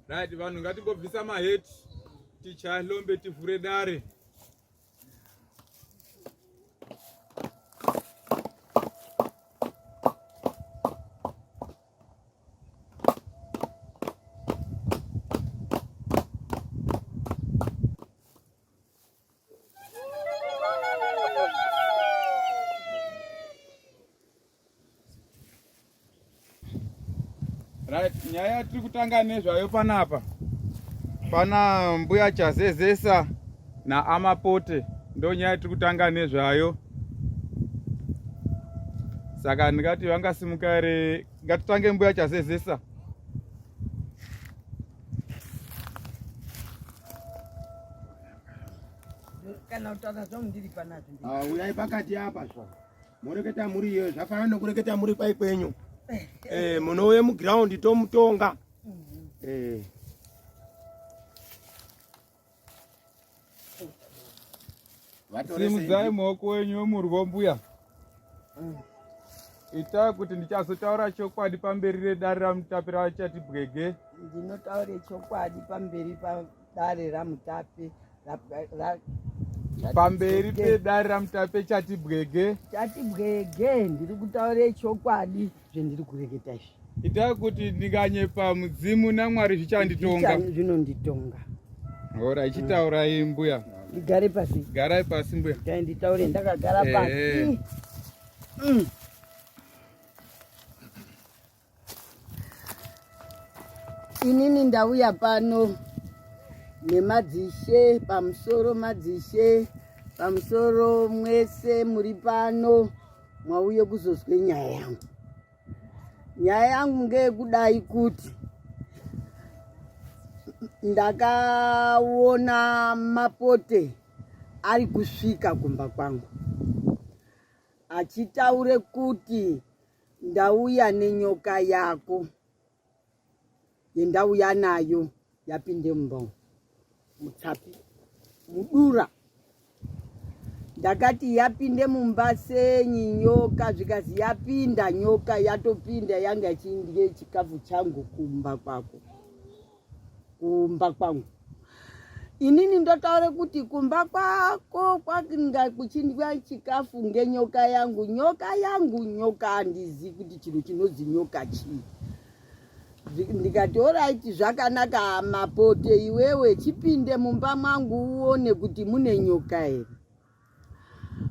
Right, vanhu ngatimbobvisa maheti tichalombe tivhure dare. Right, nyaya tiri kutanga nezvayo panapa. Pana mbuya chazezesa naamapote ndo nyaya tiri kutanga nezvayo. Saka ndingati vangasimuka here, ngatitange mbuya chazezesa. Kana utaura zvomundiri panazvo. Uyai pakati apa zva. Mureketa muri iyo zvafanana nokureketa muri kwai kwenyu. Munouye muground tomutonga. Simudzai maoko wenyu murwo mbuya. Ita kuti ndichazotaura chokwadi pamberi redare raMutape ravachati bwege. Ndinotaura chokwadi pamberi padare raMutape pamberi pedare raMutape chati bwege. Chati bwege, ndiri kutaura chokwadi zvendiri kureketa izvi. Ita kuti ndinganyepa mudzimu naMwari zvichanditonga. Zvinonditonga. Ora ichitaurai mbuya. Ndigare pasi. Garai pasi mbuya. Dai nditaure ndakagara pasi. Inini ndauya pano nemadzishe, pamusoro mwese muri pano mwauye kuzozwe nyaya yangu. Nyaya yangu ngeyekudai kuti ndakaona mapote ari kusvika kumba kwangu achitaure kuti ndauya nenyoka yako yendauya nayo yapinde mumba mutsapi mudura. Ndakati yapinde mumba senyi nyoka, zvikazi yapinda nyoka yatopinda yanga ichindye chikafu changu kumba kwako. Kumba kwangu. Inini ndotaure kuti kumba kwako kwakinga kuchindya chikafu ngenyoka yangu. Nyoka handizi kuti chiro chinodzi nyoka chii. Ndikati alright zvakanaka mapote iwewe chipinde mumba mwangu uone kuti mune nyoka here.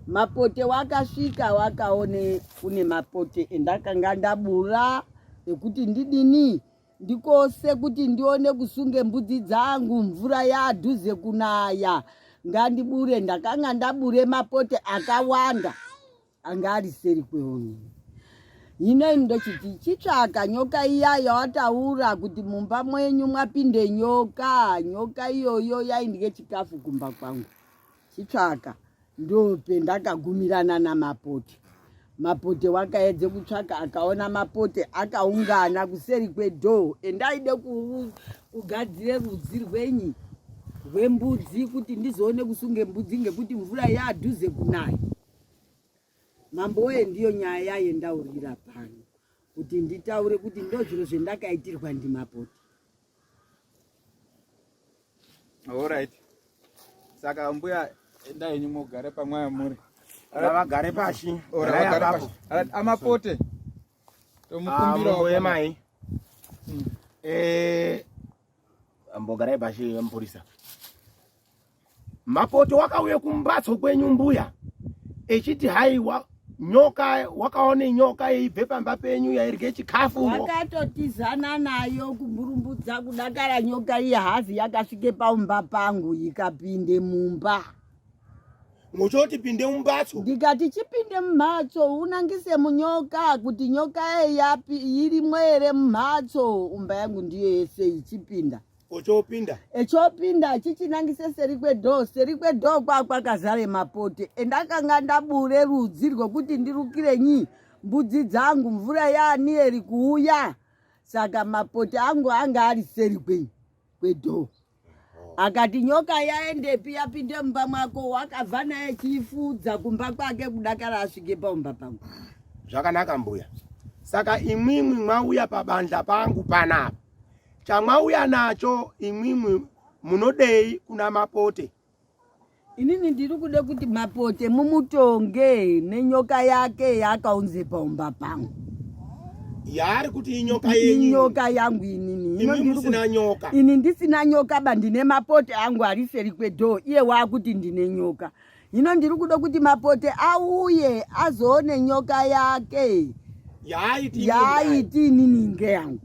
Mapote wakasvika wakaone kune mapote endakanga ndabura ekuti ndidini ndikose kuti ndione kusunge mbudzi dzangu mvura yadhuze kunaya ngandibure. Ndakanga ndabure mapote akawanda anga ari seri kweoni. Hino ndochiti chitsvaka nyoka iya yawataura kuti mumba mwenyu mwapinde nyoka. Nyoka iyoyo yaindye chikafu kumba kwangu. Chitsvaka ndope ndakagumirana namapote. Mapote wakaedze kutsvaka akaona mapote akaungana kuseri kwedhoo. Endaide kugadzire rudzi rwenyi rwembudzi kuti ndizoone kusunge mbudzi ngekuti mvura yadhuze kunaya. Mambowe ndiyo nyaya yendaurira pano kuti nditaure kuti ndo zviro zvendakaitirwa ndimapote. Alright. Saka mbuya endai henyu mugare pamwe muri. Vagare pashi. Amapote tomukumbira mboye mai. Ambogarai pashi mupurisa. Mapote wakauye kumbatso kwenyu mbuya echiti haiwa nyoka wakaone nyoka yeibve pamba penyu yairye chikafu. Wakatotizana nayo kumburumbudza kudakara nyoka iyi hazi yakasvike paumba pangu ikapinde mumba. Muchoti pinde mumbatso. Ndikati chipinde mumhatso unangise munyoka kuti nyoka yapi irimwo here mumhatso. Umba yangu ndiyo yese ichipinda. Ochopinda. Echopinda chichinangise seri kwedhoo kwakazare mapote. Endakanga ndabure rudzi rwokuti ndirukire nyi mbudzi dzangu mvura yaani eri kuuya. Saka mapote angu anga ari seri kwedhoo. Akati nyoka yaendepi yapinde mumba mwako wakabva naye chifudza kumba kwake kudakara asvike paumba pangu. Zvakanaka mbuya. Saka imwimwi mwauya pabandla pangu panapa. chamwauya nacho imwimwi munodei kuna mapote. Inini ndiri kude kuti mapote mumutonge nenyoka yake yakaunze paumba pangu. Yari kuti inyoka yenyu? Inyoka yangu inini. Imi musina nyoka? Ini ndisina nyoka ba ndine mapote angu ari seri kwedo. Iye wakuti ndine nyoka. Hino ndiri kude kuti mapote auye azoone nyoka yake. Yaiti inini nge yangu.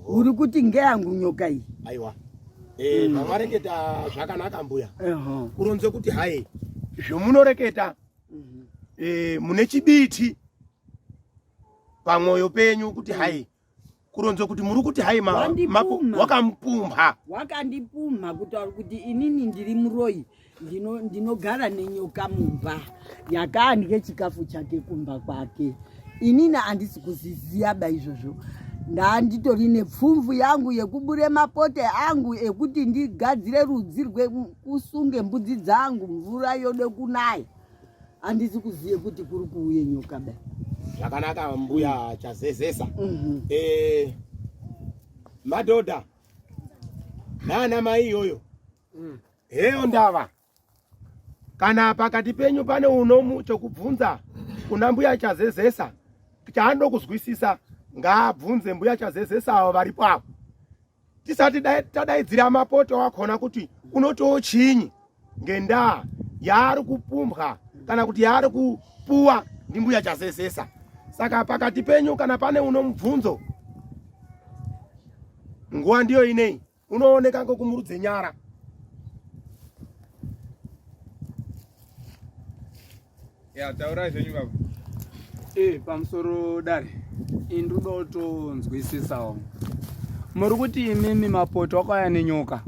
Uri kuti nge yangu nyoka iyi. Aiwa. Vamareketa zvakanaka Mbuya. Kuronze kuti hai zvomunoreketa mune chibiti pamwoyo penyu kuti hai kuronze kuti muri kuti hai wakamupumha. Wakandipumha kutaura kuti inini ndiri muroyi ndinogara nenyoka mumba yakandye chikafu chake kumba kwake. Inini handisi kuziziya ba izvozvo. Ndanditori nepfumvu yangu yekubure mapote angu ekuti ndigadzire rudzi rwekusunge mbudzi dzangu mvura yode kunaya. Handisi kuziye kuti kuri kuuye nyoka ba. Zvakanaka Mbuya chazezesa. Madhodha nana mai yoyo. Heyo ndava. Kana pakati penyu pane unomu chokubvunza kuna Mbuya chazezesa chaando kuzwisisa ngaabvunze Mbuya chazezesa avo varipo apo. Tisati tadaidzira mapote wakona kuti unotiwo chinyi ngendaa yaari kupumbwa kana kuti yaari kupuwa ndi Mbuya chazezesa. Saka pakati penyu kana pane unomubvunzo nguwa ndiyo inei unooneka ngokumurudze nyara. Taura zvenyu baba. Pamusoro dare indudo tonzwisisawo. Muri kuti imimi mapoto akauya nenyoka.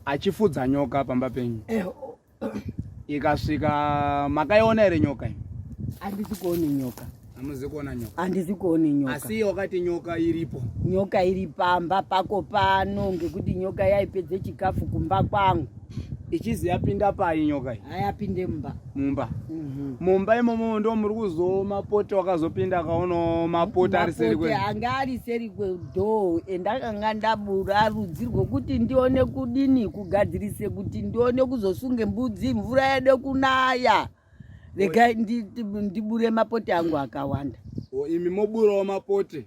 Achifudza nyoka pamba penyu. Ikasvika makaiona ere nyoka iyi? Handisi kuone nyoka. Hamuzi kuona nyoka? Handisi kuone nyoka. Asi wakati nyoka iripo? Nyoka iri pamba pako pano ngekuti nyoka yaipedze chikafu kumba kwangu. Ichizi yapinda pai nyoka iyi? Yapinde mumba. Mumba. Mumba imomo ndo muri kuzo mapote wakazopinda akaona mapote ari seri kwe. Mapote anga ari seri kwedo endakanga ndabura rudzi rwokuti ndione kudini kugadzirise kuti ndione kuzosunge mbudzi mvura yede kunaya. Rega ndibure mapote angu akawanda. Imi moburawo mapote?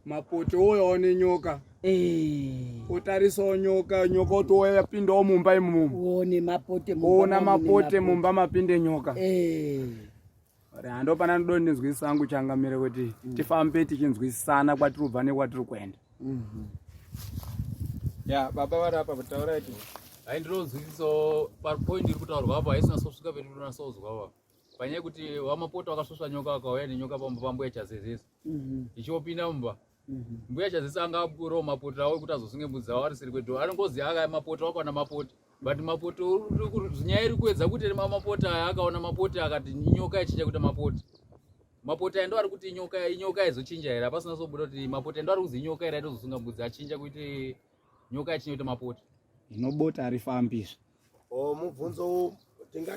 Mapote oyaone nyoka? Otarisawo nyoka otoya yapindawo mumba imomo? One mapote mumba. Ona mapote mumba mapinde nyoka? Ando pana ndo ndinzwisisa angu changamire kuti tifambe tichinzwisisana kwatiri kubva nekwatiri kuenda. Baba vari apa kutaura iti hai ndinozwisisawo point iri kutaurwa apa haisina sosvika petinonasouzwa apa panyaya yekuti wamapota wakasvosva nyoka wakauya nenyoka pambuya chazezesa ichiopinda mumba. Mbuya chazezesa anga apurawo mapota awo kuti azosunge mbudzi awo ari seri kwedo. Anongoziva aka mapota wakwana mapote but mapote nyaya iri kuedza kuti mapota aya akaona mapote akati nyoka yachinja kuita mapote. Mapote aya ndo ari kuti inyoka yaizochinja here hapasina sobuda kuti mapote ndo ari kuzi inyoka here aitozosunga mbudzi achinja kuti nyoka yachinja kuita mapote. Inobota arifambizve. Mubvunzo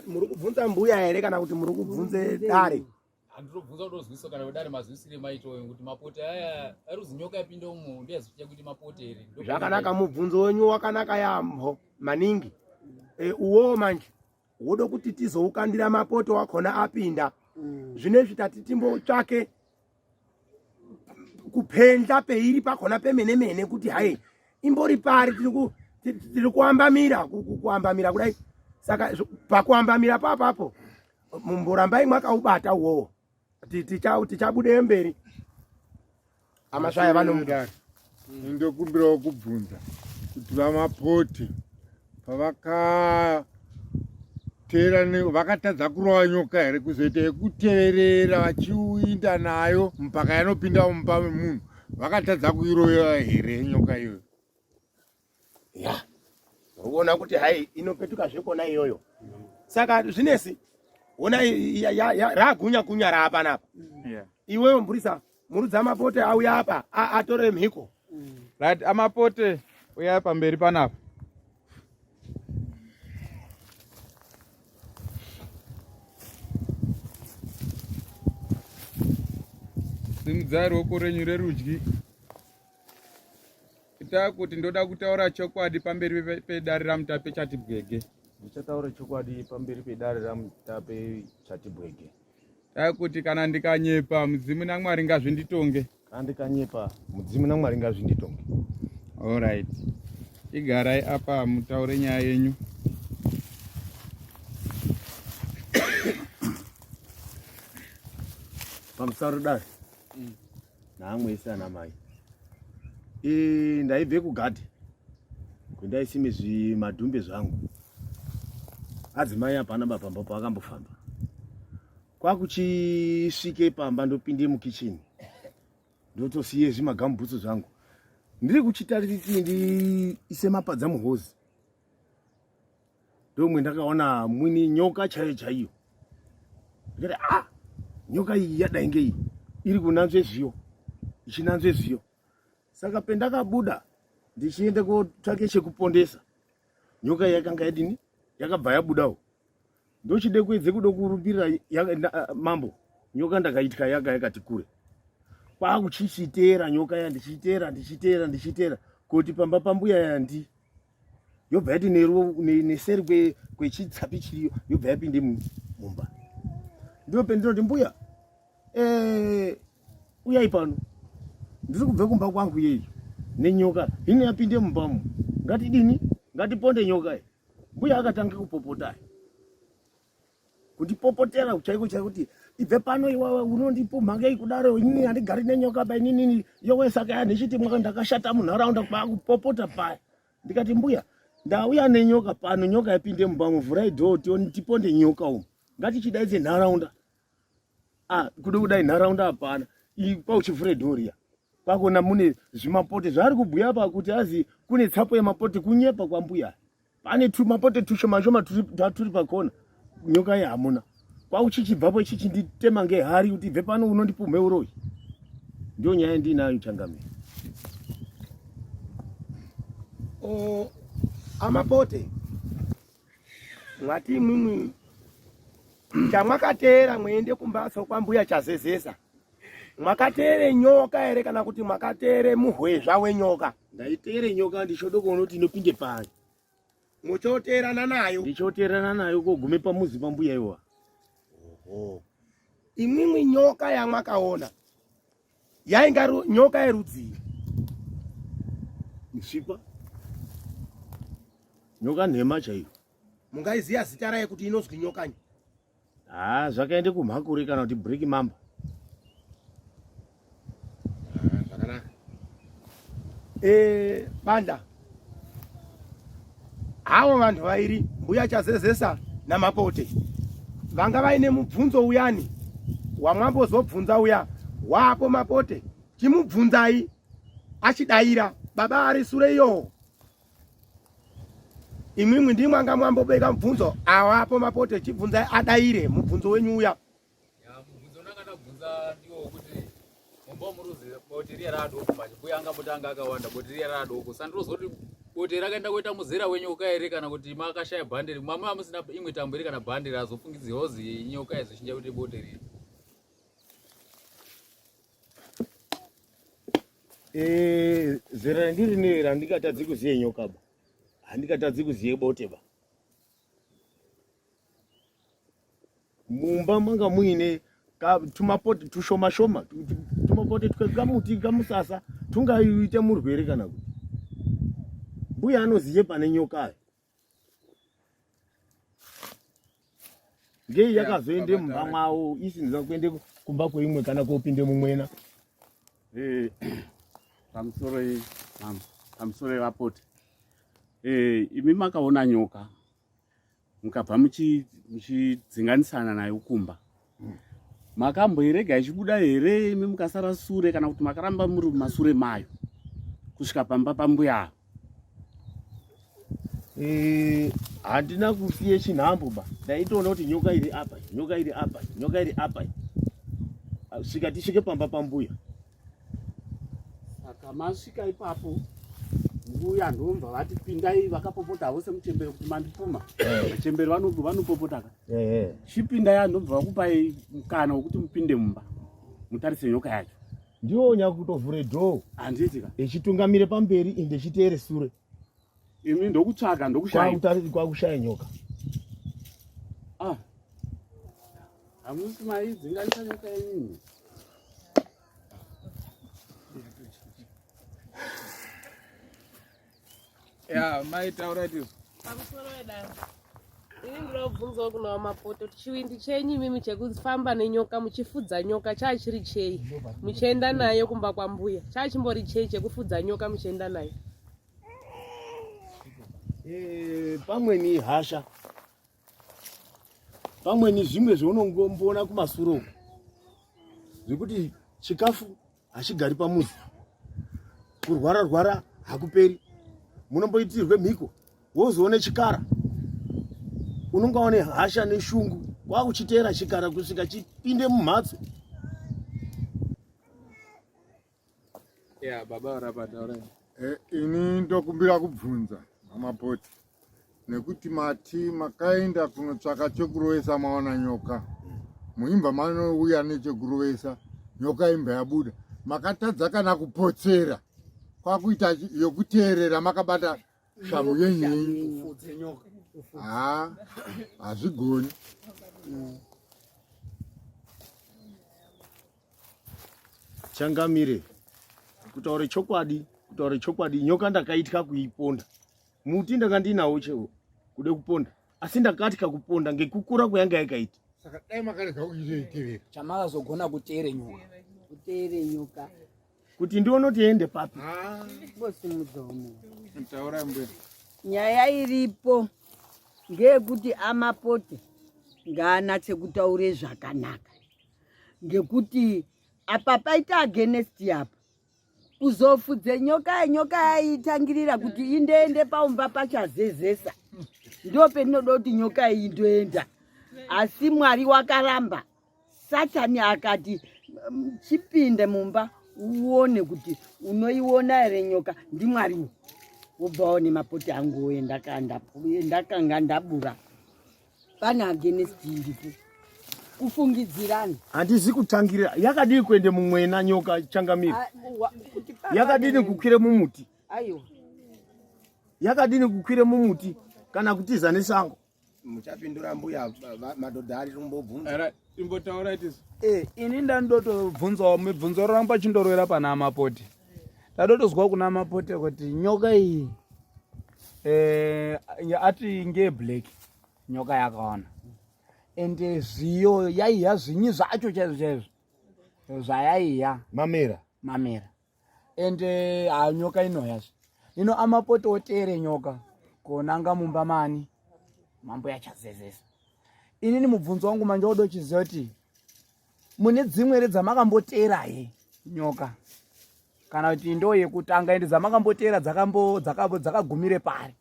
muri kubvunza Mbuya here kana kuti muri kubvunze dare? Handinobvunza kutozwisisa kana kudare mazwisire maitoyo kuti mapote aya ari kuzi nyoka yapinda umo ndiyazochicha kuti mapote here. Zvakanaka mubvunzo wenyu wakanaka yaamho maningi. Uwo manje wode kuti tizoukandira mapoto wakona apinda. Zvinezvi tati timbotsvake kupendla peiri pakona pemene kuti hai imbori pari tiri kuambamira kudai. Saka pakuambamira papapo mumborambai mwakaubata uwowo tichabude mberi. Amasvaya vanomudari ndokumbirawo kubvunza kuti vamapote vakatadza kurova nyoka here kuzoita yekuteverera vachiuinda nayo mpaka yanopinda mumba memunhu vakatadza kuirova here nyoka iyoyo? Uona kuti hai inopetuka zvekona iyoyo. Saka zvinesi ona ragunya raapa napa. Iwewe Mburisa murudza mapote auya apa atore mhiko. Right, amapote uya pamberi panapa. Simudzai ruoko renyu rerudyi takuti ndoda kutaura chokwadi pamberi pedare raMutape chati bwege. Ndichataura chokwadi pamberi pedare raMutape chati bwege. Takuti kana ndikanyepa mudzimu naMwari ngazvinditonge. Kana ndikanyepa mudzimu naMwari ngazvinditonge. All right. Igarai apa mutaure nyaya yenyu. Pamusaro dare. Namwe sana mai. Ndaibve kugadhi. Kwendaisime zvimadhumbe zvangu. Adzimai hapana bapamba pakambofamba. Kwakuchisvike pamba ndopinde mukicheni. Ndotosiye zvimagambutsu zvangu. Ndiri kuchitarira kuti ndiise mapadza muhozi. Ndomwe ndakaona mwini nyoka chaiyo. Ndikati nyoka iyi yadai ngei iri kunanzve zviyo ichinanzve zviyo. Saka pendakabuda ndichiende kotsvake chekupondesa, nyoka yakanga yadini yakabva yabudawo. Ndochide kuedze kuda kurumbirira mambo, nyoka ndakaitya yakati kure. Kwakuchichiteera nyoka ya ndichiteera kuti pamba pambuya yandi yobva yati neseri kwechitsapi chiriyo yobva yapinde mumba. Ndipo pendinoti mbuya uyai pano, ndiri kubve kumba kwangu yeyi nenyoka hino yapinde mumbamo, ngatidini ngatiponde nyoka. Mbuya akatanga kupopota kundipopotera chaiko kuti ibve pano iwawe unondipumhanga ikudaro inini handigari nenyoka ba inini yowe. Saka yandichiti mwaka ndakashata munharaunda kwakupopota paya. Ndikati mbuya ndauya nenyoka pano, nyoka yapinde mumbamo, vhurai dhoo tiponde nyoka umu, ngatichidaidze nharaunda. Kude kudai nharaunda hapana, pauchivhure dhoriya kwakona mune zvimapote zvari kubhuya apa kuti azi kune tsapo yemapote kunyepa kwambuya. Pane mapote tushoma turi pakona, nyoka ye hamuna. Kwakuchichibvapo chichinditema ngehari kuti ibve pano unondipumhe uroyi. Ndio nyaya ndinayo Changamire. Amapote mwati imwimwi chamwakateera mwende kumbatso kwambuya chazezesa, mwakateere nyoka ere kana kuti mwakateere muhwezva wenyoka? Ndaiteere nyoka, ndichode kuona kuti inopinde pari. Muchoteerana nayo? Ndichoteerana nayo kogume pamuzi pambuya iwa. Imwimwi nyoka yamwakaona yainga nyoka yerudzii? Msvipa, nyoka nhema chaiyo. Mungaiziya zita rayo kuti inozwi nyokanyi? Zvakaende kumhakure kana kuti break mamba. Banda havo vanhu vairi, Mbuya chazezesa namapote, vanga vaine mubvunzo uyani wamwambozobvunza uya wapo mapote, chimubvunzai achidayira baba ari sure iyo. Imwimwi ndimwanga mwambobeka mubvunzo awapo mapote, chibvunzai adayire mubvunzo wenyu uya. Mubvunzo ndakadabvunza ndiwo kuti mumba muruzi boti riya radoko manje, Mbuya angambotanga akawanda boti riya radoko. Sandirozoti boti rakaenda kuita muzera wenyoka ere kana kuti makashaya bhandiri, mwamwe amusina imwe tambo iri kana bhandiri azofungidzirwa kuzi nyoka izochinja kuti boti riri. Zera randiri nera handikatadzi kuziye nyoka ba, handikatadzi kuziye bote ba. Mumba manga muine tumapote tushoma shoma, tumapote tukamuti kamusasa tungaite murwere kana kuti. Mbuya anoziye pane nyoka. Ngei yakazoende mumba mwawo isiniza kuende kumba kweimwe kana kopinde mumwena. Pamusoro vapote, imi makaona nyoka mukabva muchidzinganisana nayo kumba, makamboirega ichibuda here imi mukasara sure kana kuti makaramba muri mumasure mayo kusvika pamba pambuya? Handina kusiye chinhambo ba, ndaitoona kuti nyoka iri apa, nyoka iri apa, nyoka iri apa, svika tisvike pamba pambuya. Saka masvika ipapo Mbuya ndomva vati pindai, vakapopota vose muchembere kuti mandipuma. Vachembere vanopopota ka. Chipinda ya ndomva vakupai mukana wekuti mupinde mumba mutarise nyoka yacho. ndiwo nyakutovhure dhoo handiitika echitungamire pamberi inde chiteere sure imi ndokutsvaka ndokushaya kwakushaya nyoka. hamusi maidzinganisa nyoka yenyu. Ya maitaura tizvo pamusoro wedaro ini ndinobvunzawo kuna raMutape kuti chiwindi chenyu imimi chekufamba nenyoka muchifudza nyoka chaa chiri chei muchienda nayo kumba kwambuya chaa chimbori chei chekufudza nyoka muchienda nayo? Pamweni hasha, pamweni zvimwe zvaunongomboona kumasuro zvekuti chikafu hachigari pamuzi, kurwara hakuperi, munomboitirwe mhiko wozoone chikara, unongaone hasha neshungu kwakuchiteera chikara kusvika chipinde mumhatso. ya baba warapataura ini ndokumbira kubvunza raMutape nekuti mati makaenda kunotsvaka chekurovesa maona nyoka, muimba manouya nechekurovesa nyoka imba yabuda, makatadza kana kupotsera kwakuita yokuteerera makabata shamhu yenyenyu. Hazvigoni. Changamire kutaura chokwadi nyoka ndakaitya kuiponda. Muti ndakandinawo chero kude kuponda, asi ndakatya kuponda ngekukura kwayanga yakaita. Saka dai makarega kuiteerera chamakazogona kuteere nyoka kuti ndione kuti ende papi. Bosimudzomo. taura Mbuya. Nyaya iripo ngeyekuti raMutape ngaanatse kutaure zvakanaka, ngekuti apa paita against apa kuzofudze nyoka yaitangirira kuti indeende paumba pachazezesa, ndo peninoda kuti nyoka iyi indoenda. Asi Mwari wakaramba, Satani akati chipinde mumba uone kuti unoiona ere nyoka ndiMwariwo. Wobvawo nemapote angu ndakanga ndabura. Pane against iripo kufungidzirana. Handizi kutangirira, yakadini kuende mumwena nyoka Changamire? Yakadini kukwire mumuti? Aiwa. Yakadini kukwire mumuti kana kutiza nesango? Muchapindura Mbuya madhodha ari kumbobvunza. Ara imbotaura tizvo. ini ndandotovhunzawo Mibvunzo roramba chindorwera pana raMutape. Tadotozwa kuna raMutape kuti nyoka iyi ati ngeyeblack nyoka yakaona. Ende zviyo yaiya zvinyi zvacho chaizvo zvayaiya Mamera. Ende nyoka inoyazve. Ino raMutape oteere nyoka konanga mumba mani mambo yachazezesa. Inini mubvunzo wangu manje wodo chiziva kuti mune dzimwe ere dzamakamboteerahe nyoka, kana kuti ndo yekutanga ende dzamakamboteera dzakagumire pari?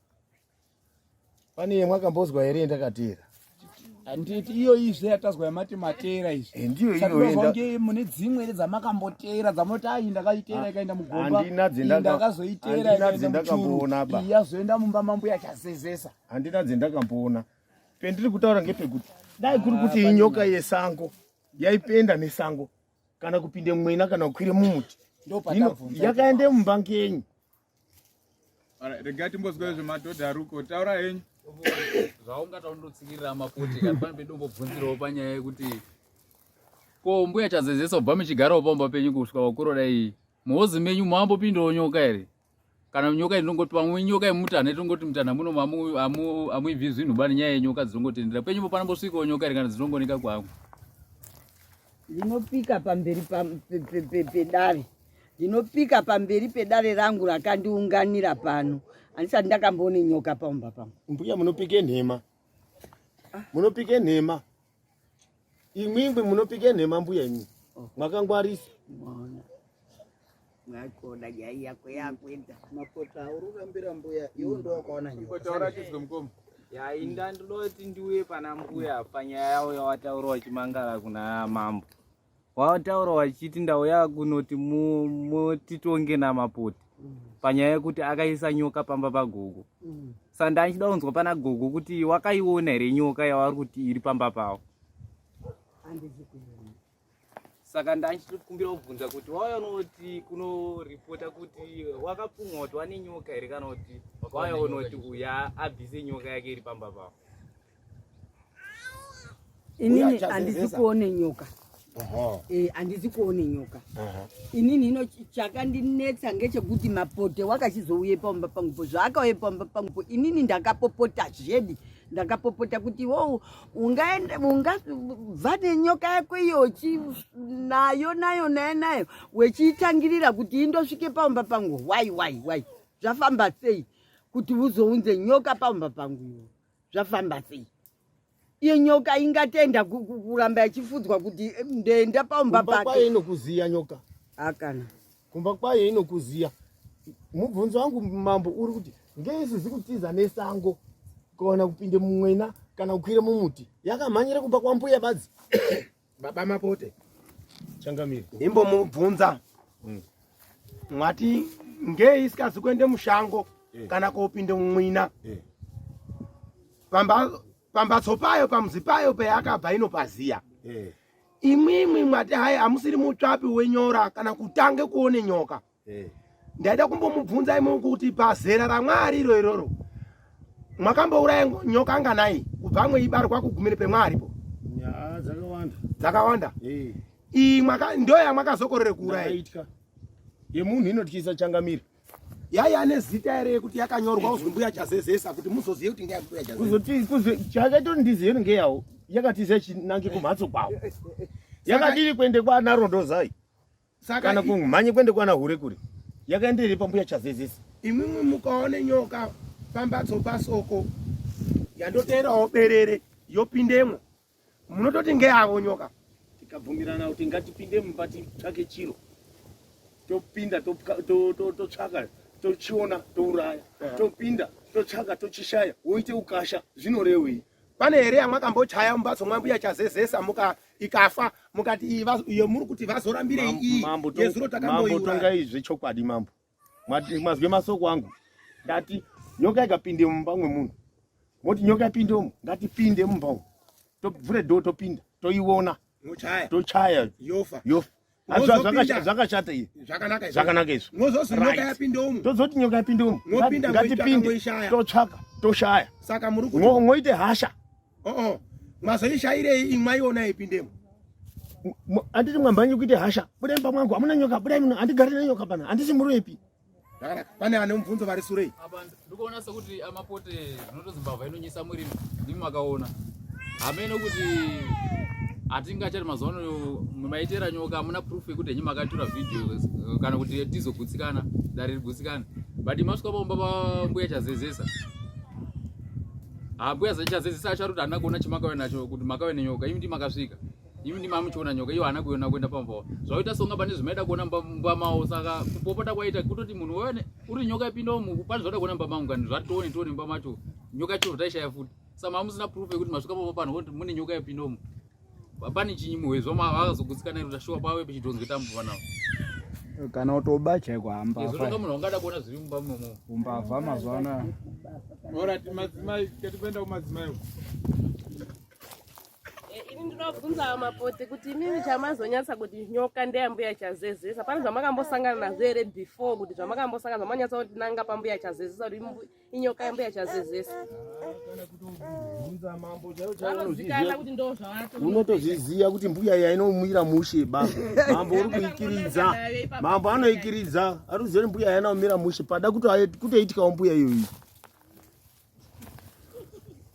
Pane yemwe akambozwa ere ndakateera? Anditi iyo izve yatazwa yamati mateera izvi. Ndiyo iyo mune dzimwe ere dzamakamboteera dzamoti ndakaiteera ikaenda mugomba, ndakazoiteera ikaenda muchuru, yazoenda mumba mambo yachazezesa. Handina dzendakamboona. Pendiri kutaura ngepekuti dai kuri kuti inyoka yesango yaipenda nesango kana kupinde mumwena kana kukwire mumuti, yakaende mumba ngenyu. Regai timbozwa zvemadhodha aruko, taura henyu. Zvaungata undotsikirira raMutape kana pane pedombobvunzirawo panyaya yekuti ko Mbuya chazezesa kubva muchigarawo pamba penyu kusvika pakuro dai muhozi menyu maambopindawo nyoka ere? Kana nyoka inongoti pamwe nyoka yemutana itongoti mutana muno amuibvi zvinhu bani nyaya yenyoka dzinongotendera penyu panambosvikawo nyoka ere kana dzinongonika kwangu? Ndinopika pamberi pedare. Ndinopika pamberi pedare rangu rakandiunganira pano. Handisati ndakamboone nyoka paumba pangu. Mbuya munopike nhema. Munopike nhema. Imwimwe munopike nhema Mbuya imwe. Mwakangwarisa. Mwana. Mwakoda nyaya yako yakwenda. Mapote ururambira Mbuya iwo ndo wakaona nyoka. Taura tizvo mukoma. inda ndinoti ndiuye pana Mbuya panyaya yawo yawataura wachimangala kuna mambo. Wataura wachiti ndauya kunoti mutitonge namapote panyaya yekuti akaisa nyoka pamba pagogo. Saka ndachida kunzwa pana gogo kuti wakaiona ere nyoka yavari kuti iri pamba pawo. saka ndachikumbira kubvunza kuti wauya unoti kunoripota kuti wakapfumwa kuti wane nyoka here kana kuti wauya unoti uya abvise nyoka yake iri pamba pavo? Inini handisi kuone nyoka. Handisi kuone nyoka. Inini hino chakandinetsa ngechekuti mapote wakachizouye pamba pangupo zvaakauye pamba pangupo inini ndakapopota zvedi ndakapopota kuti wo ungabva nenyoka yako iyo nayo wechiitangirira kuti indosvike pamba pangu wai zvafamba sei kuti uzounze nyoka pamba pangu iwo zvafamba sei? Iyo nyoka ingatenda kuramba yachifudzwa kuti ndenda pamba pake. Kumba kwayo inokuziya nyoka. Akana. Kumba kwayo inokuziya. Mubvunzo wangu mambo uri kuti ngeisizi kutiza nesango kuona kupinde mumwena kana kukwira mumuti. Yakamhanyira kubva kwambuya badzi. Baba mapote. Changamire. Ndimbo mubvunza. Mwati ngeisikazi kuende mushango kana kopinde mumwina. Pambatso payo pamuzi payo payakabva inopaziya. Imwimwi mwati hai amusiri mutsvapi wenyora kana kutange kuone nyoka. Ndaida kumbomubvunza imwe kuti pazera raMwari iroro mwakambouraya nyoka nganai kubva mweibarwa kugumire pemwaripo? Dzakawanda. Iyi ndo yamwakazokorere kuuraya. Yemunhu inotyisa Changamire. Yaya nezita ere kuti yakanyorwa uzwi Mbuya chazezesa kuti muzoziye kuti ngeya Mbuya chazezesa. Kuzoti chakaito ndiziye ngeyawo yakatize chinange kumhatso kwawo. Yakadiri kwende kwana Rondozai. Kana kumhanye kwende kwana Hure kuri. Yakaendere paMbuya chazezesa. Imwimwi mukaone nyoka pambatso pasoko yandoterawo berere yopindemwo. Munototi ngeyavo nyoka. Tikabvumirana kuti ngatipinde mupati tsvake chiro. Topinda totsvaka tochiona touraya topinda totsvaka tochishaya woite ukasha zvinorewei? Pane here yamwakambochaya mumbatso mwaMbuya chazezesa ikafa mukati iyo muri kuti vazorambire iyi yezuro takamboiuraya. Mambo tonga izve chokwadi mambo. Mazwe masoko angu ndati nyoka ikapinde mumba mwemunhu moti nyoka ipindemo ngatipinde mumba umu tobvure dho topinda toiona tochaya yofa. Zvakashata iyi. Zvakanaka izvo. Mozozoti nyoka yapinde umu. Tozoti nyoka yapinde umu. Ngatipinde totsvaka toshaya. Saka muri kuti moite hasha. Mazoishayirei imwaiona ipindemo? Anditi mwambanyi kuite hasha. Buda imba mwangu hamuna nyoka, buda ino andigari nenyoka pana. Handisi murepi. Pane ane mubvunzo vari surei. Apa ndikuona sekuti amapote zvinotonzi mbavha inonyisa mwiri ndimi makaona. Hamene kuti atingachati mazuva maitera nyoka amuna proof yekuti henyu makatora video kana kuti tizogutsikana dare rigutsikana. But masvika pamba paMbuya chazezesa. Mbuya chazezesa achari kuti hana kuona chimakauya nacho kuti makauya nenyoka. Imi ndi makasvika. Imi ndi mamuchiona nyoka. Iyo hana kuona kuenda pamba. Zvaita songa pane zvimaida kuona mumba mawo. Saka kupopota kwaita kutoti munhu weone uri nyoka ipinda umu pane zvaida kuona mumba mangu kandi zvatione mumba macho. Nyoka chiro taishaya futi. Saka mamusina proof yekuti masvika pamba pano kuti mune nyoka ipinda umu. Pani chinyi muhwezo mavakazogutsikana kuti tashuwa pawe pechitonzwe tambo panawo. Kana utoba chaiko hamba. Izvo munhu ungada kuona zviri mumba mumo. Umbavha mazuva anaya. Alright, madzimai ketipenda kumadzimai. Ini ndinobvunza amapote kuti imimi chamazonyatsa kuti nyoka ndeyambuya chazezesa. Pane zvamakambosangana nazvo here before kuti zvamakambosangana zvamanyatsa kuti nanga paMbuya chazezesa kuti inyoka yambuya chazezesa. Unza mambo unotozviziya kuti Mbuya yainomwira mushe baba. Mambo uri kuikiridza. Mambo anoikiridza. Aruziye kuti Mbuya yainomwira mushe pada kutoitikawo Mbuya iyoyi.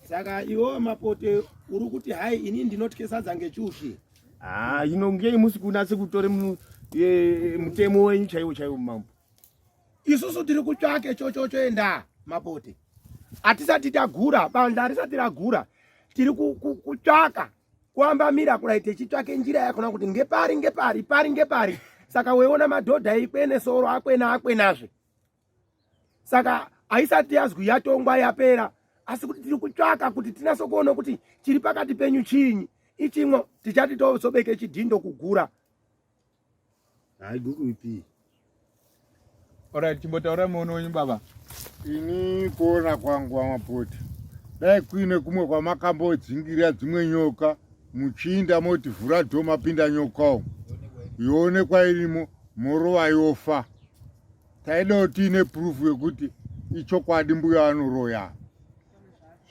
Saka iwo mapote uri kuti hai ini ndinotikesadza ngechushi. Inongei musi kunatse kutore mutemo wenyu chaiwo mambo. Isusu tiri kutsvake choenda mapote. Atisati tagura, banda risati ragura. Tiri kutsvaka kuambamira kuraite chitsvake njira yakona kuti ngepari. Saka weiona madhodha ikwene soro akwenazve. Saka aisati yazwi yatongwa yapera. Asi kuti tiri kutsvaka kuti tinaso kuona kuti chiri pakati penyu chinyi. Ichimwo tichati tozobeke chidhindo kugura. Hai gugu ipi. Alright, chimbotaura muono wenyu baba. Ini kuona kwangu amapote. Dai kuine kumwe kwamakambodzingira dzimwe nyoka muchinda moti vhura dho mapinda nyokawo. yoonekwa irimo morova yofa. Taida kuti tiine proof yekuti ichokwadi mbuya vanoroya.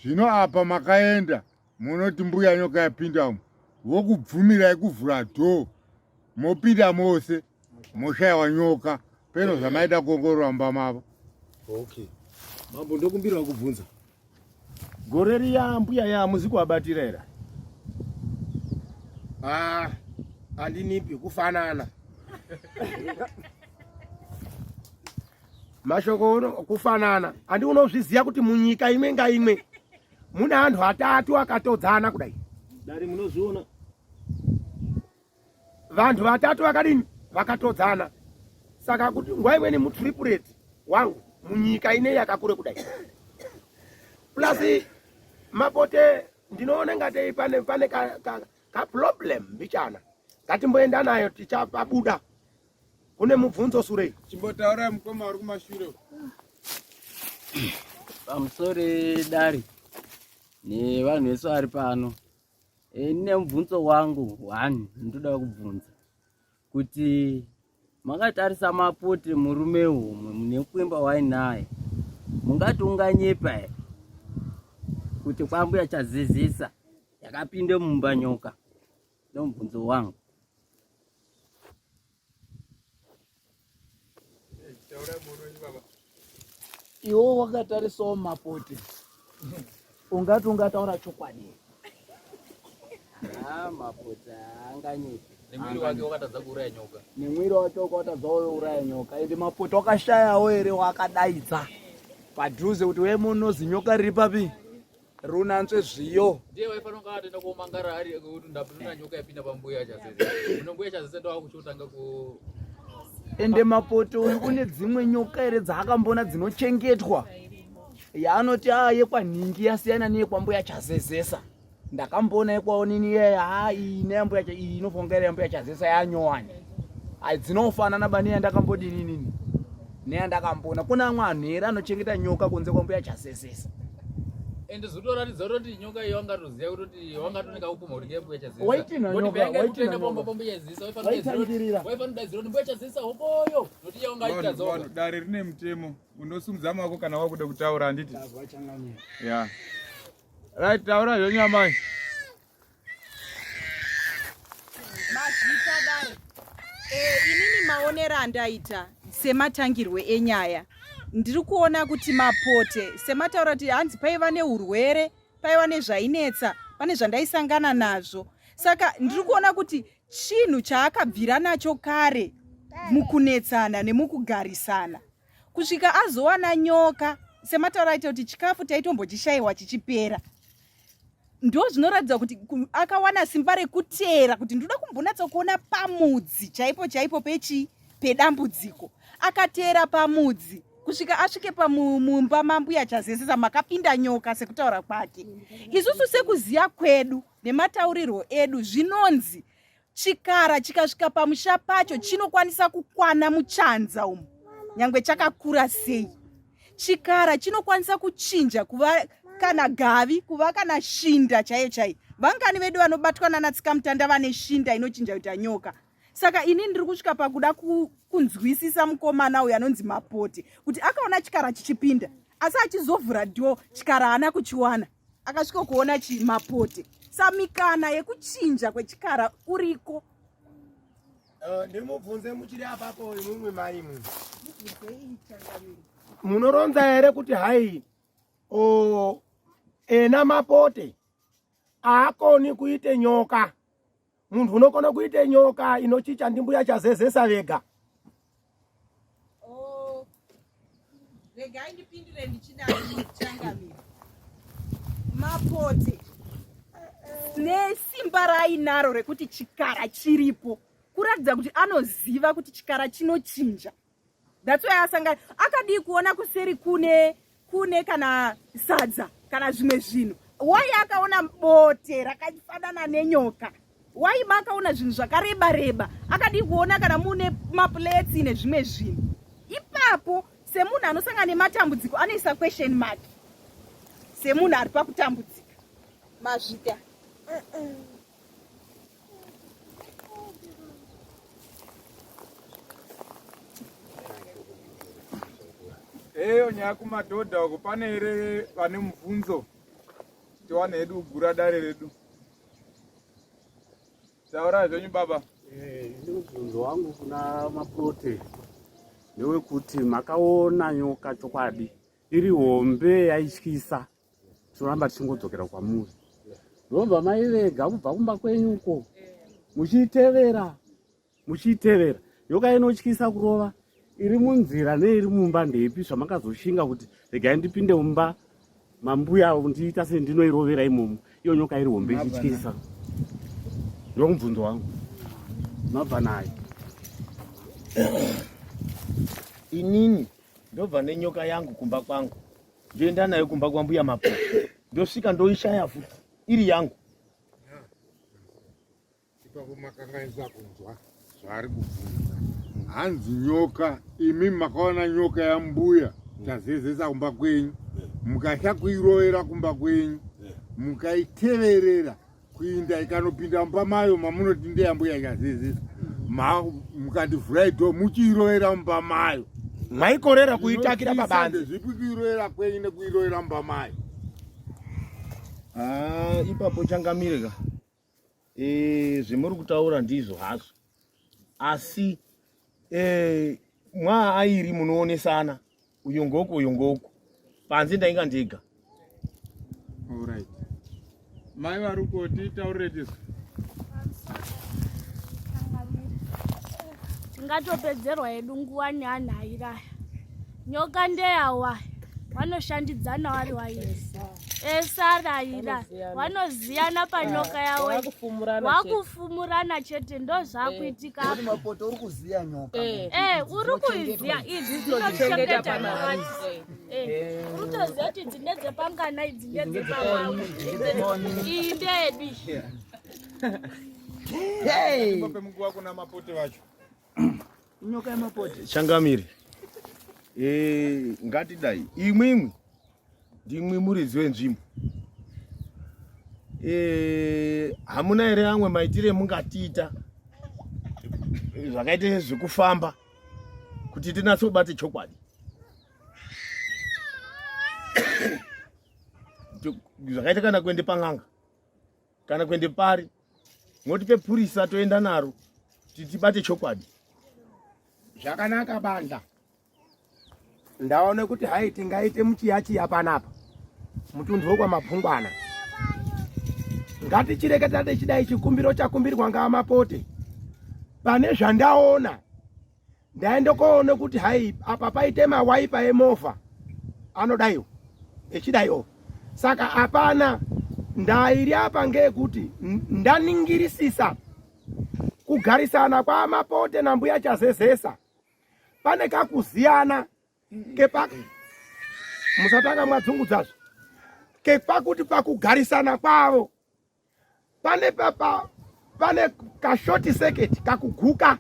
Zvino apa makaenda munoti mbuya nyoka yapindamo, vokubvumirai kuvhura dhoo, mopinda mose, moshayiwa nyoka, peno zvamaida kuongorora mumba mavo. Okay. Mambo ndokumbira kubvunza. Gore riya mbuya yamuzi kuvabatira here? Handinipi kufanana. Mashoko kufanana. Handi unozviziva kuti munyika imwe ngaimwe mune antu 3 akatodzana kudai. Dari munozviona. Vantu 3 vakadini vakatodzana. Saka kuti nguva imweni mutriplet wangu munyika ine yakakure kudai. Plus mapote ndinoona ngate pane ka problem bichana. Ngatimboenda nayo tichapabuda. Kune mubvunzo sure. Chimbotaura mukoma uri kumashure. Pamusoro Dari nevanhu vese vari pano, ine mubvunzo wangu 1 ndoda kubvunza kuti makatarisa mapote murume umwe nekuimba wainaye, mungati unganyepa here kuti kwambuya chazezesa yakapinde mumba nyoka? Ndomubvunzo wangu. Iwo wakatarisawo mapote ungati ungataura chokwadi. Mapote anganyepa. Nemwiri wake wakatadza kuuraya nyoka. Nemwiri wake wakatadza kuuraya nyoka. Ende mapote wakashayawo here wakadaidza padhuze kuti we munozi nyoka riri papi runanzve zviyo. Ndiye waifana kunge atenda kuomangara ari kuti ndapinda nyoka yapinda pambuya chazeze. Mbuya chazeze ndawakutanga ku. Ende mapote uyu une dzimwe nyoka here dzaakambona dzinochengetwa yaanoti yekwanhingi yasiyana neyekwambuya chazezesa. Ndakambona yekwawo nini iyi neyambuya iyi inofonga iri yambuya chazesa yanyowani. Dzinofanana bani yandakambodini nini neyandakambona. Kuna amwe anhu here anochengeta nyoka kunze kwambuya chazezesa. Ende zotoratidza kuti nyoka iyo wangatoziva kuti wangatoneka kupuma kuti ngembuya chazesa. Waitina nyoka, waitina nyoka. Pambuya chazesa waifana kudaidzira mbuya chazesa hokoyo noti yaungaita dzoga. Dari rine mutemo unosungudza maoko kana wakuda kutaura handiti. Yeah. Right, taura zvonyamai. Mazvita Dari. Inini maonero andaita sematangirwe enyaya. Ndiri kuona kuti mapote semataura kuti hanzi paiva neurwere, paiva nezvainetsa, pane zvandaisangana nazvo. Saka ndiri kuona kuti chinhu chaakabvira nacho kare mukunetsana nemukugarisana. Kusvika azowana nyoka, semataura aita kuti chikafu taitombochishaiwa chichipera. Ndo zvinoratidza kuti akawana simba rekuteera kuti ndoda kumbonatsa kuona pamudzi chaipo pedambudziko. Akateera pamudzi kusvika asvike pamumba mambuya chazezesa makapinda nyoka sekutaura kwake. Isusu sekuziya kwedu nemataurirwo edu zvinonzi chikara chikasvika pamusha pacho chinokwanisa kukwana muchanza umu nyangwe chakakura sei. Chikara chinokwanisa kuchinja kuva kana gavi, kuva kana shinda chaiyo. Vangani vedu vanobatwa nanatsika mutanda vane shinda inochinja kuita nyoka. Saka ini ndiri kusvika pakuda kunzwisisa mukomana uyu anonzi mapote kuti akaona chikara chichipinda asi achizovhura dhoo chikara haana kuchiwana, akasvika kuona mapote. Samikana yekuchinja kwechikara uriko. Ndimubvunze muchiri apapo imumwe mai mwe. Munoronza here kuti hai ena mapote haakoni kuite nyoka. Munhu unokona kuite nyoka inochicha ndimbuya chazezesa vega. Regai ndipindure ndichichangamira. Mapote nesimba rainaro rekuti chikara chiripo, kuratidza kuti anoziva kuti chikara chinochinja. That's why asanga akadi kuona kuseri kune kana sadza kana zvimwe zvinhu. Why akaona bote rakafanana nenyoka? Why makaona zvinhu zvakareba akadi kuona kana mune maplates nezvimwe zvinhu? Ipapo semunhu anosangana nematambudziko anoisa question mark. Semunhu ari pakutambudzika. Mazvita. Eyo nyaya kumadhodha uko pane ere vane mubvunzo tiwane hedu kugura dare redu. Taura zvenyu baba. Mubvunzo wangu kuna mapote ndewekuti makaona nyoka chokwadi iri hombe yaityisa, tinoramba tichingodzokera kwamuri. Ndobva mairega kubva kumba kwenyuko muchiitevera nyoka inotyisa kurova iri munzira neiri mumba ndeipi zvamakazoshinga kuti regai ndipinde mumba mambuya ndiita sendinoirovera imomo, iyo nyoka iri hombe ichityisa. Ndo mubvunzo wangu. Mabva nayo. Inini ndobva nenyoka yangu kumba kwangu, ndoenda nayo kumba kwambuya mapote, ndosvika ndoishaya futi iri yangu. Ipapo makanganisa kunzwa zvaari kubvunza. Hanzi nyoka, imi makaona nyoka yaMbuya chazezesa kumba kwenyu, mukasha kuirovera kumba kwenyu, mukaiteverera kuinda ikanopinda mumba mayo mamunoti ndeyambuya chazezesa, mukativhura idho muchiirovera mumba mayo. Maikorera kuitakira pabanze. Zvipi kuirovera kwenyu nekuirovera mumba mayo? Ipapo changamirika. Zvemuri kutaura ndizvo hazvo. Asi mwa airi munoonesana uyo ngoko panze ndainga ndega. Alright. Mai varukoti tauretiso. Tingatopedzerwa hedu nguva neanhairaya. Nyoka ndeyawa vanoshandidzana vari vairi. Esaraira vanoziyana panyoka yawo, wakufumurana chete ndo zvakuitika. Kuti mapoto uri kuziya nyoka. Uri kuiziya idzi dzinochengeta pakati. Uri kutoziya kuti dzine dzepangana idzi ndedzepamawe. Iyi ndeyedu. Mbope munguva kuna mapote vacho. Nyoka yemapote. Changamire. Ngatidai. Imwimwi ndimwi muridzi wenzvimbo. Hamuna ere amwe maitire mungatiita zvakaite zvekufamba kuti tinatsobate chokwadi. Zvakaite kana kuende pang'anga kana kuende pari, motipe purisa toenda naro titibate chokwadi. Zvakanaka bandla. Ndaone kuti hai tingaite muchiyachiya panapa. Mutundu wokwa mapungwana. Ngatichireketa techidai chikumbiro chakumbirwa ngamapote. Pane zvandaona. Ndaenda koona kuti hai apa paite mawaipa emovha anodaiwo echidaiwo. Saka hapana ndairi apa ngekuti ndaningirisisa kugarisana kwa mapote na Mbuya chazezesa. Pane kakuziyana kepaka musatanga mwadzungudzazvo kepakuti pakugarisana kwavo pane kashoti seketi kakuguka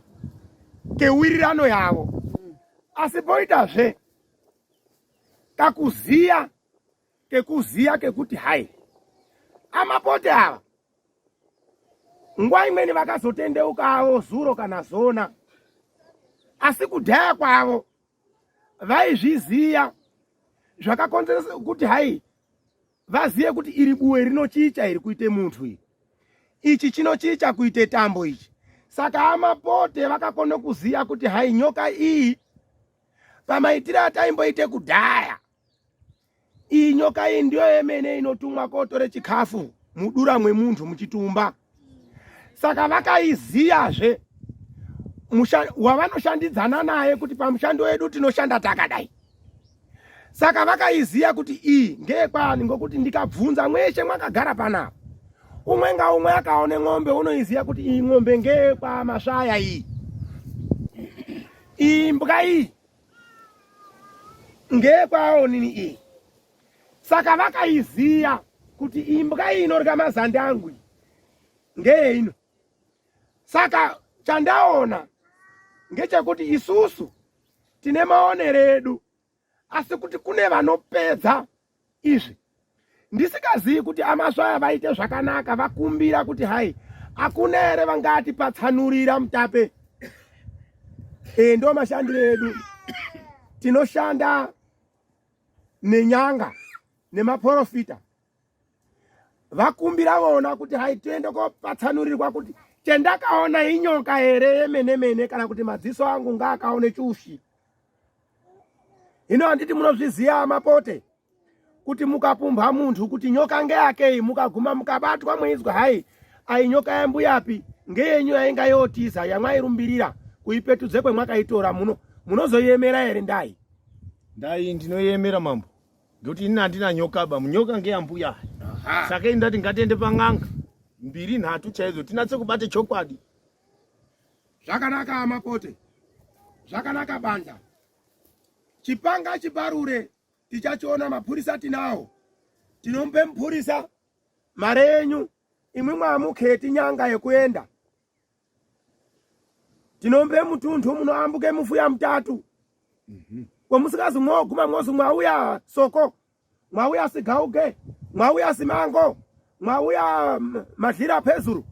kewirirano yavo, asi poitazve kakuziya kekuti hai amapote ava nguva imweni vakazotendeukawo zuro kana zona, asi kudhaya kwavo vaizviziya zvakakonzeresa kuti hai vaziye kuti iri buwe rinochicha iri kuite muntu iri, ichi chinochicha kuite tambo ichi. Saka amapote vakakone kuziya kuti hai nyoka iyi pamaitire ataimboite kudhaya, iyi nyoka iyi ndiyo yemene inotumwa kotore chikafu mudura mwemuntu muchitumba. Saka vakaiziyazve wavanoshandidzana naye kuti pamushando wedu tinoshanda takadai. Saka vakaiziya kuti iyi ngeyekwani, ngokuti ndikabvunza mweshe mwakagara panapa, umwe ngaumwe akaone ng'ombe unoiziya kuti iyi ng'ombe ngeyekwa Masvaya iyi, iyi mbwa iyi ngeyekwawo nini iyi. Saka vakaiziya kuti iyi mbwa iyi inorya mazande angu ngeye ino. Saka chandaona ngechekuti isusu tine maonere edu, asi kuti kune vanopedza izvi. Ndisikazivi kuti aMasvaya vaite zvakanaka vakumbira kuti hai hakuna ere vangati patsanurira mutape. Ndo mashandiro edu tinoshanda nenyanga nemaprofita vakumbira vona kuti hai tiende kopatsanurirwa kuti chendakaona inyoka here yemene mene kana kuti madziso angu ngaakaone chushi. Hino handiti munozviziva mapote kuti mukapumbha muntu kuti nyoka ngeyakei mukaguma mukabatwa mweizwa hai ai nyoka yambuyapi ngeyenyu yainga yotiza yamwairumbirira kuipetudze kwemwakaitora munozoiemera here ndai? Ndai ndinoiemera mambo ngekuti ini handina nyokaba, munyoka ngeyambuya. Saka indati ngatiende pang'anga 2-3 chaidzo tinatse kubate chokwadi. Zvakanaka mapote, zvakanaka banda. Chipanga chiparure tichachiona mapurisa tinawo. Tinompe mpurisa mare yenyu imwe mwamuketi nyanga yekuenda. Tinompe mutuntu munoambuke mufuya mutatu. Kwemusikazi mwoguma mwozi mwauya soko, mwauya sigauge, mwauya simango, mwauya madhlira pezuru,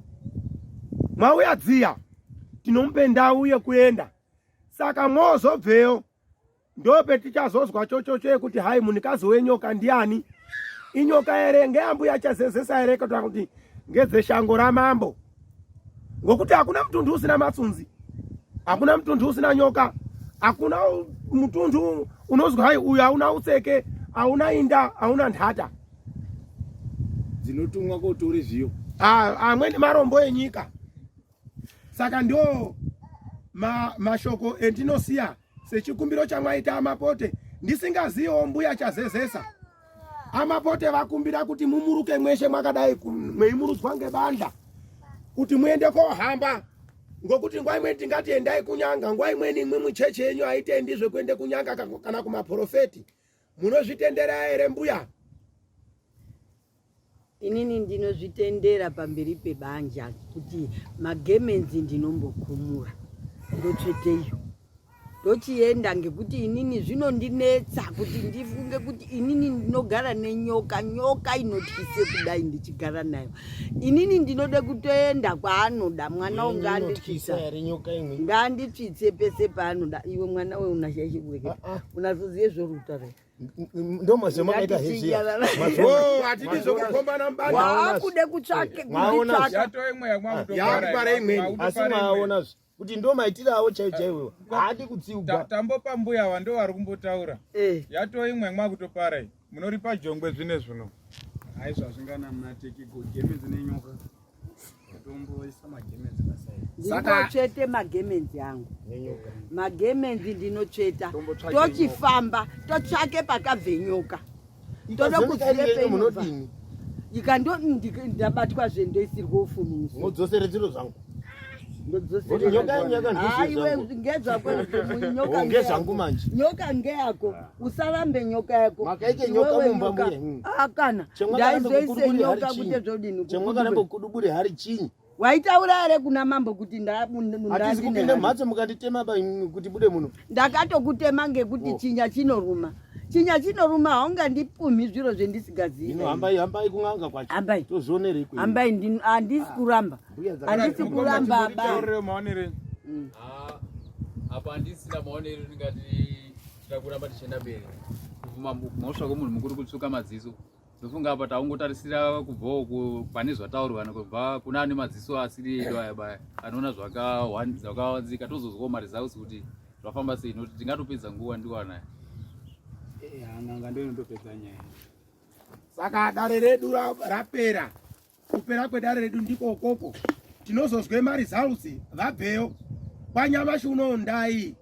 mwauya dziya. Tinompe ndau yekuenda. Saka mwozobveyo ndope tichazozwa chochocho kuti hai munikazi wenyoka ndiani? Inyoka here ngeyambuya chazezesa here kana kuti ngedzeshango ramambo. Ngokuti hakuna mtundu usina matsunzi, hakuna mtundu usina nyoka, hakuna mtundu unozwa hai uyu hauna utseke, hauna inda, hauna ndhata. Dzinotumwa kotori zviyo. Amweni marombo enyika. Saka ndio mashoko endinosiya sechikumbiro chamwaita amapote ndisingazivo mbuya chazezesa. Amapote vakumbira kuti mumuruke mweshe mwakadai mweimurudzwa ngebanda kuti muende kohamba, ngokuti nguwa imweni tingati endai kunyanga, nguwa imweni imwe mucheche yenyu haitendi zvekuende kunyanga kana kumaprofeti. Munozvitendera here mbuya? Inini ndinozvitendera pamberi pebanja kuti magemenzi ndinombokumura ndotsveteyo ndochienda, ngekuti inini zvinondinetsa kuti ndifunge kuti inini ndinogara nenyoka, nyoka inotyise kudai ndichigara nayo. Inini ndinode kutoenda kwaanoda mwana nganditsvitse pese paanoda. Iwe mwana we unashashibweke unazoziye zvorutare ndomaze makaita hezia hatidi zokukombana mbanda waakude kutsvake yakupara imweni asi mwaona kuti ndomaitirawo chaiwo haadi kutsiuka. Tambopa mbuya wando vari kumbotaura yatoimwe mwakutopara munoripa jongwe zvine zvino aizvazvingana munateki gemenzi nenyoka tomboisa magemenzi pasai. Ndinotsvete magemenzi angu, magemenzi ndinotsveta, tochifamba totsvake pakabve nyoka, toda kuzirepe nyova ikando ndabatwa zvendoisirwa ufumi musi modzosere dziro zvangu nyoka ngeyako, usarambe nyoka yako. Makaike nyoka mumba mbuya. Akana ndaizoise nyoka kuti zvodini chemwakarambo kudubure hari chinyi waitaura here kuna mambo kuti hatisi kupinde mhatso mukanditema kuti bude muno. Ndakatokutema ngekuti chinya chinoruma, chinya chinoruma, haungandipumi zviro zvendisingazivi. Hambai kung'anga kwacho, hambai tozvionere ikweyo. Hambai, handisi kuramba, handisi kuramba aba. Maonere apa handisina maonero ndingati tirakuramba tichienda mberi kuvuma mausvako munhu mukuru kutsuka madziso. Ndofunga apa taungotarisira kubva uku pane zvataurwa kubva kuna ane madziso asiri edu aya baya anoona zvakawanzika, tozozwawo marizausi kuti zvafamba sei, nokuti tingatopedza nguva ndiwana ng'anga ndio inotopedza nyaya. Saka dare redu rapera, kupera kwedare redu ndiko ukoko tinozozwe marizausi vabveyo. Kwanyamashi uno ndai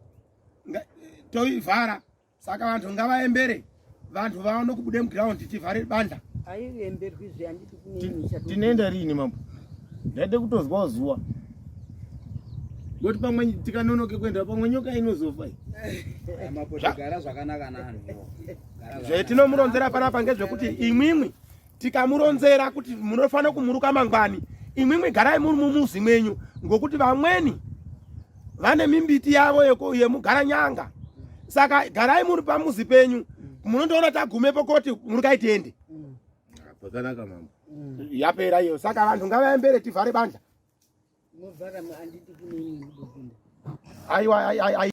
toivhara, saka vantu ngavaembere, vantu vaone kubude muground tivhare banda. Aiemberwi zvanditi kunini tinoenda rini mambo? Ndaide kutozwawo zuva ngoti pamwe tikanonoke kuenda pamwe nyoka inozofa. Gara zvakanaka nani zvetinomuronzera panapa ngezvekuti imwimwi tikamuronzera kuti munofanira kumuruka mangwani, imwimwi garai muri mumuzi mwenyu, ngokuti vamweni vane mimbiti yavo yemugara nyanga. Saka garai muri pamuzi penyu, munondoona tagumepo kuti murikaitende. Pakanaka mambo. Yapera iyo, saka vantu ngavaembere tivhare banda. Movhara handiti kunini. Aiwa